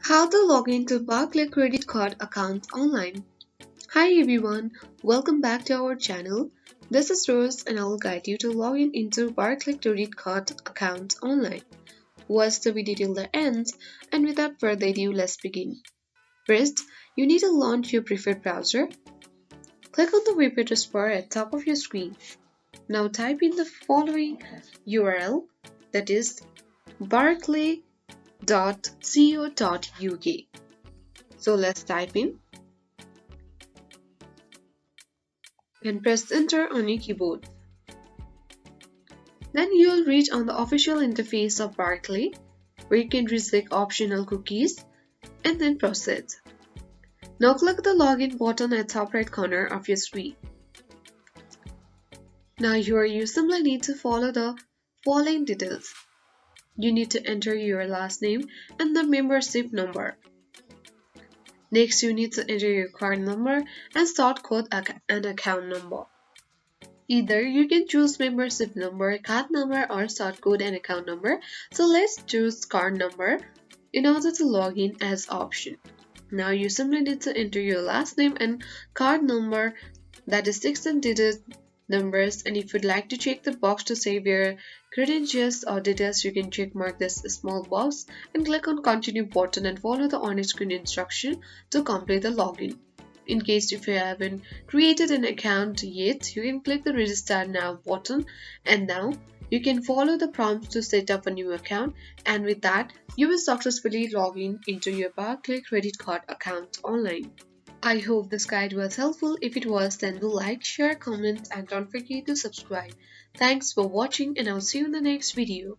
How to log into Barclay credit card account online. Hi everyone, welcome back to our channel. This is Rose and I will guide you to log in into Barclay credit card account online. Watch the video till the end, and without further ado, let's begin. First, you need to launch your preferred browser. Click on the web address bar at top of your screen. Now type in the following URL, that is barclay.co.uk. So let's type in and press enter on your keyboard. Then you will reach on the official interface of Barclay, where you can reselect optional cookies and then proceed. Now click the login button at top right corner of your screen. Now here you simply need to follow the following details. You need to enter your last name and the membership number. Next, you need to enter your card number and sort code and account number. Either you can choose membership number, card number, or sort code and account number. So let's choose card number in order to log in as option. Now you simply need to enter your last name and card number, that is 16-digit numbers, and if you'd like to check the box to save your credentials or details, you can check mark this small box and click on continue button and follow the on screen instruction to complete the login. In case if you haven't created an account yet, you can click the register now button, and now you can follow the prompts to set up a new account, and with that you will successfully log in into your Barclay credit card account online. I hope this guide was helpful. If it was, then do like, share, comment, and don't forget to subscribe. Thanks for watching, and I'll see you in the next video.